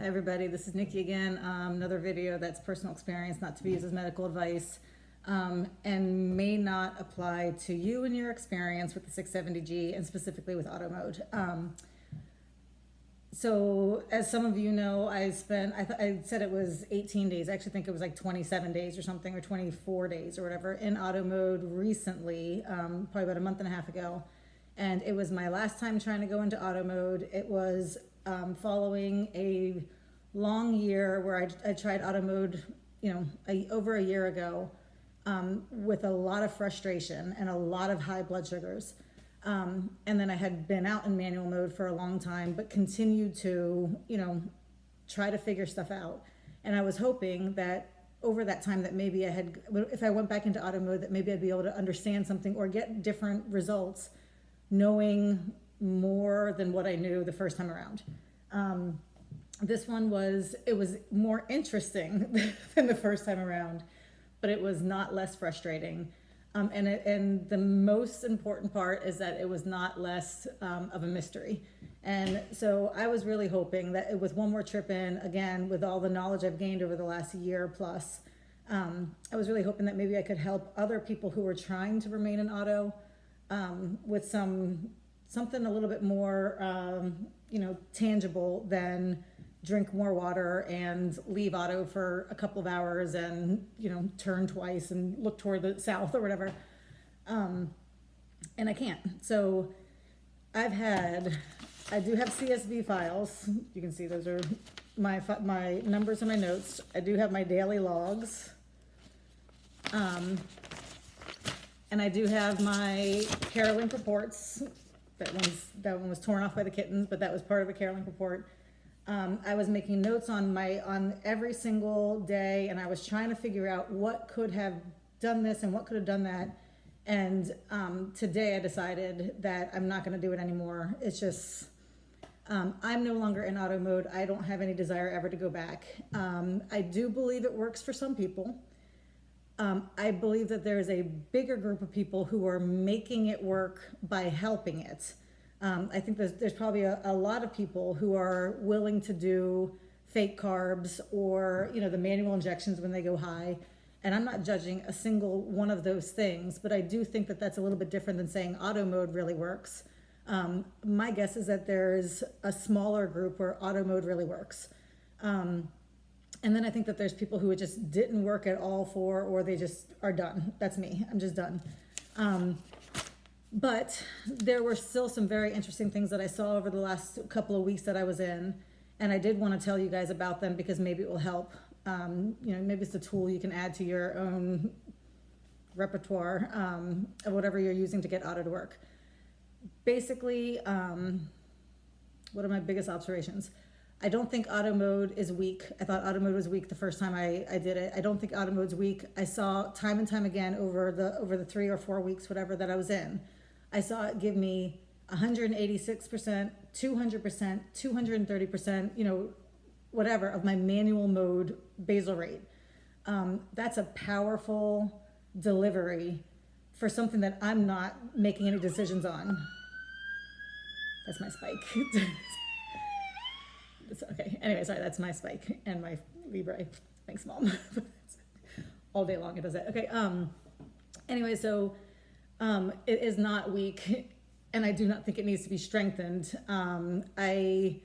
Hi everybody, this is Nikki again. Another video that's personal experience, not to be used as medical advice, and may not apply to you and your experience with the 670G and specifically with auto mode. So as some of you know, I said it was 18 days. I actually think it was like 27 days or something, or 24 days or whatever, in auto mode recently, probably about a month and a half ago. And it was my last time trying to go into auto mode. It was following a long year where I tried auto mode, over a year ago, with a lot of frustration and a lot of high blood sugars. And then I had been out in manual mode for a long time, but continued to, try to figure stuff out. And I was hoping that over that time that maybe if I went back into auto mode, that maybe I'd be able to understand something or get different results, knowing more than what I knew the first time around. This one was more interesting than the first time around, but it was not less frustrating. And the most important part is that it was not less of a mystery. And so I was really hoping that with one more trip in, again, with all the knowledge I've gained over the last year plus, I was really hoping that maybe I could help other people who were trying to remain in auto with something a little bit more, tangible than drink more water and leave auto for a couple of hours and, turn twice and look toward the south or whatever. And I can't. So I do have CSV files. You can see those are my numbers and my notes. I do have my daily logs. And I do have my CareLink reports. That one was torn off by the kittens, but that was part of a CareLink report. I was making notes on every single day, and I was trying to figure out what could have done this and what could have done that. And today I decided that I'm not going to do it anymore. It's just, I'm no longer in auto mode. I don't have any desire ever to go back. I do believe it works for some people. I believe that there is a bigger group of people who are making it work by helping it. I think there's probably a lot of people who are willing to do fake carbs or, the manual injections when they go high. And I'm not judging a single one of those things, but I do think that that's a little bit different than saying auto mode really works. My guess is that there's a smaller group where auto mode really works. And then I think that there's people who it just didn't work at all for, or they just are done. That's me. I'm just done. But there were still some very interesting things that I saw over the last couple of weeks that I was in. And I did want to tell you guys about them because maybe it will help. Maybe it's a tool you can add to your own repertoire of whatever you're using to get auto to work. Basically, what are my biggest observations? I don't think auto mode is weak. I thought auto mode was weak the first time I did it. I don't think auto mode's weak. I saw time and time again over the 3 or 4 weeks, whatever, that I was in. I saw it give me 186%, 200%, 230%, whatever, of my manual mode basal rate. That's a powerful delivery for something that I'm not making any decisions on. That's my spike. Okay, anyway, sorry, that's my spike and my Libre. Thanks, Mom. All day long it does that. Okay, anyway, so it is not weak, and I do not think it needs to be strengthened. I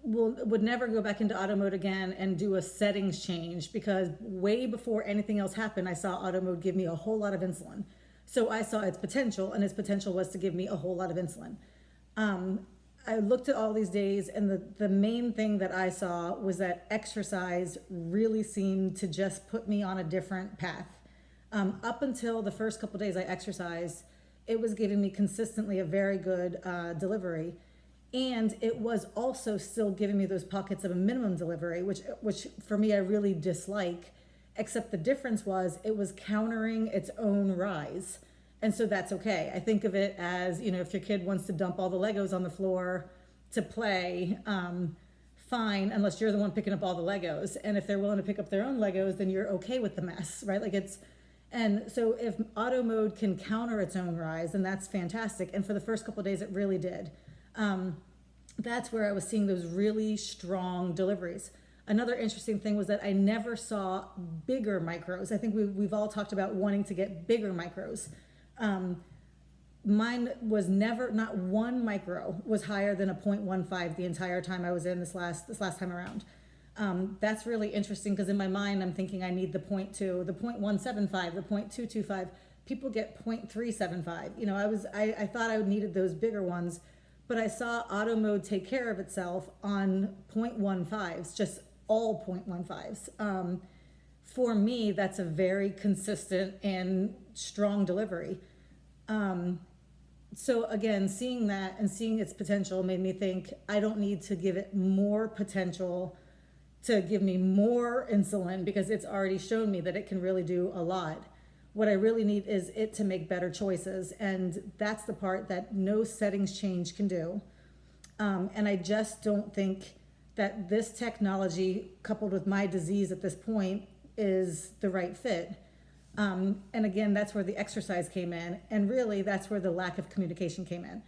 would never go back into auto mode again and do a settings change, because way before anything else happened, I saw auto mode give me a whole lot of insulin. So I saw its potential, and its potential was to give me a whole lot of insulin. I looked at all these days, and the main thing that I saw was that exercise really seemed to just put me on a different path. Up until the first couple days I exercised, it was giving me consistently a very good delivery. And it was also still giving me those pockets of a minimum delivery, which for me I really dislike, except the difference was it was countering its own rise. And so that's okay. I think of it as, if your kid wants to dump all the Legos on the floor to play, fine, unless you're the one picking up all the Legos. And if they're willing to pick up their own Legos, then you're okay with the mess, right? And so if auto mode can counter its own rise, then that's fantastic. And for the first couple of days, it really did. that's where I was seeing those really strong deliveries. Another interesting thing was that I never saw bigger micros. I think we've all talked about wanting to get bigger micros. Mine was never, not one micro was higher than a 0.15 the entire time I was in this last time around. That's really interesting because in my mind I'm thinking I need the 0.2, the 0.175, the 0.225. People get 0.375. You know, I thought I needed those bigger ones, but I saw auto mode take care of itself on 0.15s, just all 0.15s. For me, that's a very consistent and strong delivery. So again, seeing that and seeing its potential made me think I don't need to give it more potential to give me more insulin because it's already shown me that it can really do a lot. What I really need is it to make better choices, and that's the part that no settings change can do. And I just don't think that this technology, coupled with my disease at this point, is the right fit. And again, that's where the exercise came in, and really that's where the lack of communication came in.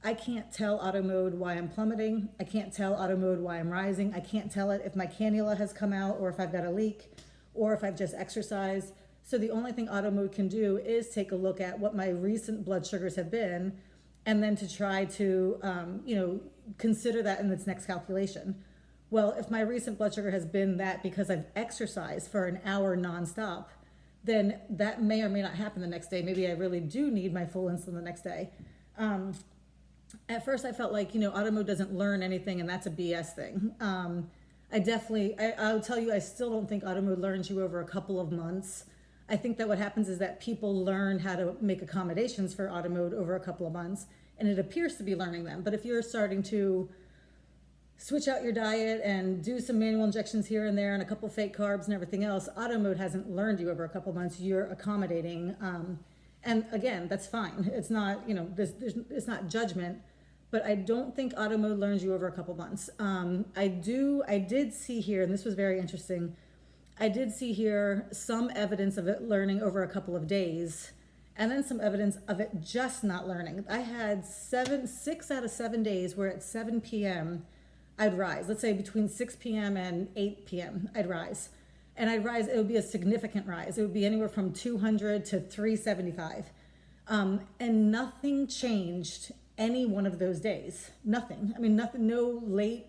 I can't tell auto mode why I'm plummeting. I can't tell auto mode why I'm rising. I can't tell it if my cannula has come out or if I've got a leak or if I've just exercised. So the only thing auto mode can do is take a look at what my recent blood sugars have been and then to try to, consider that in its next calculation. Well, if my recent blood sugar has been that because I've exercised for an hour nonstop, then that may or may not happen the next day. Maybe I really do need my full insulin the next day. At first I felt like, auto mode doesn't learn anything and that's a BS thing. I'll tell you, I still don't think auto mode learns you over a couple of months. I think that what happens is that people learn how to make accommodations for auto mode over a couple of months, and it appears to be learning them. But if you're starting to switch out your diet and do some manual injections here and there and a couple fake carbs and everything else, auto mode hasn't learned you over a couple of months. You're accommodating. And again, that's fine. It's not, it's not judgment, but I don't think auto mode learns you over a couple months. I did see here, and this was very interesting, I did see here some evidence of it learning over a couple of days, and then some evidence of it just not learning. I had 6 out of 7 days where at 7 p.m. I'd rise. Let's say between 6 p.m. and 8 p.m. I'd rise. And I'd rise, it would be a significant rise. It would be anywhere from 200 to 375. And nothing changed any one of those days. Nothing. I mean, nothing, no late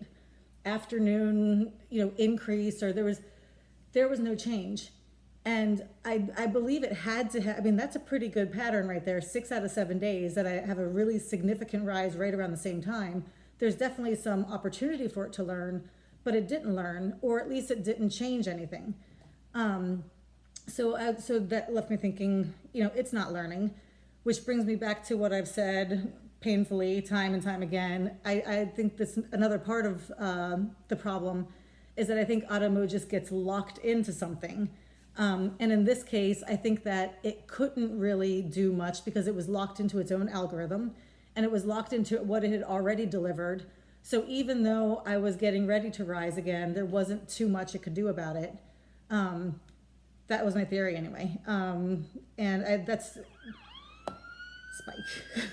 afternoon, increase, or there was no change. And I believe it had to have, that's a pretty good pattern right there. 6 out of 7 days that I have a really significant rise right around the same time. There's definitely some opportunity for it to learn, but it didn't learn, or at least it didn't change anything. So that left me thinking, it's not learning, which brings me back to what I've said painfully time and time again. I think this another part of the problem is that I think auto mode just gets locked into something. And in this case, I think that it couldn't really do much because it was locked into its own algorithm and it was locked into what it had already delivered. So even though I was getting ready to rise again, there wasn't too much it could do about it. That was my theory anyway. That's Spike.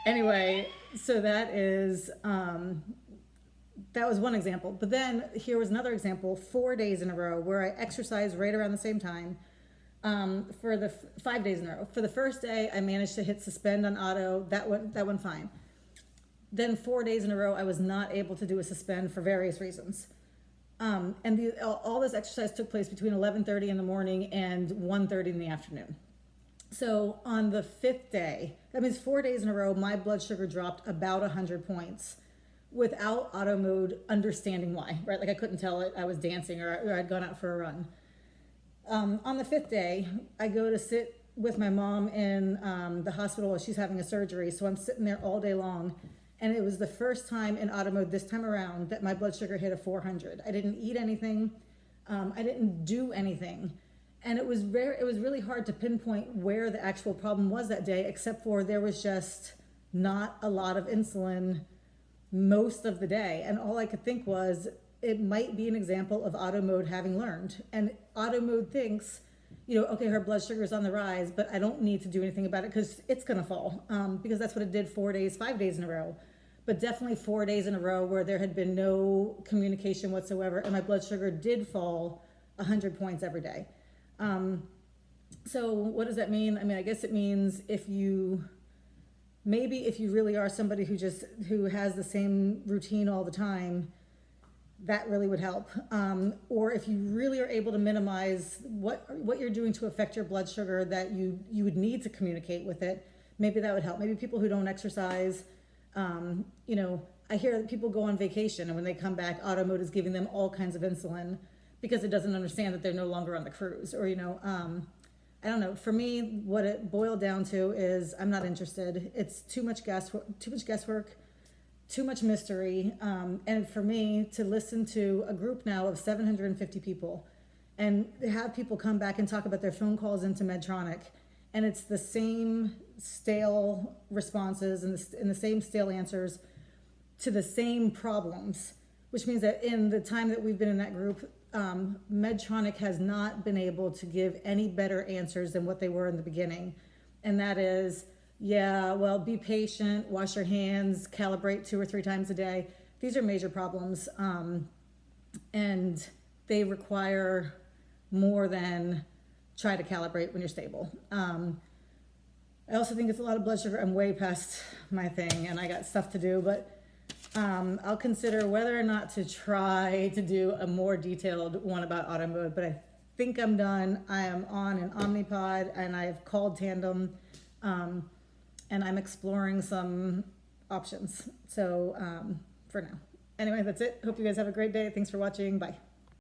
Anyway, so that is, that was one example. But then here was another example, 4 days in a row where I exercised right around the same time for the 5 days in a row. For the first day, I managed to hit suspend on auto. That went fine. Then 4 days in a row, I was not able to do a suspend for various reasons. All this exercise took place between 11:30 in the morning and 1:30 in the afternoon. So on the 5th day, that means 4 days in a row, my blood sugar dropped about 100 points without auto mode understanding why, right? Like I couldn't tell it, I was dancing or I'd gone out for a run. On the 5th day, I go to sit with my mom in the hospital while she's having a surgery. So I'm sitting there all day long. And it was the first time in auto mode this time around that my blood sugar hit a 400. I didn't eat anything. I didn't do anything. And it was really hard to pinpoint where the actual problem was that day, except for there was just not a lot of insulin most of the day. And all I could think was it might be an example of auto mode having learned. And auto mode thinks, okay, her blood sugar is on the rise, but I don't need to do anything about it because it's going to fall because that's what it did 4 days, 5 days in a row. but definitely 4 days in a row where there had been no communication whatsoever, and my blood sugar did fall 100 points every day. So what does that mean? I mean, I guess it means if you really are somebody who has the same routine all the time, that really would help. Or if you really are able to minimize what you're doing to affect your blood sugar, that you would need to communicate with it, maybe that would help. Maybe people who don't exercise, I hear that people go on vacation and when they come back, auto mode is giving them all kinds of insulin because it doesn't understand that they're no longer on the cruise. Or, I don't know. For me, what it boiled down to is I'm not interested. It's too much guesswork, too much mystery. And for me to listen to a group now of 750 people and have people come back and talk about their phone calls into Medtronic, and it's the same stale responses and the same stale answers to the same problems, which means that in the time that we've been in that group, Medtronic has not been able to give any better answers than what they were in the beginning. And that is, be patient, wash your hands, calibrate 2 or 3 times a day. These are major problems, and they require more than try to calibrate when you're stable. I also think it's a lot of blood sugar. I'm way past my thing and I got stuff to do, but I'll consider whether or not to try to do a more detailed one about auto mode, but I think I'm done. I am on an Omnipod and I've called Tandem, and I'm exploring some options. So for now. Anyway, that's it. Hope you guys have a great day. Thanks for watching. Bye.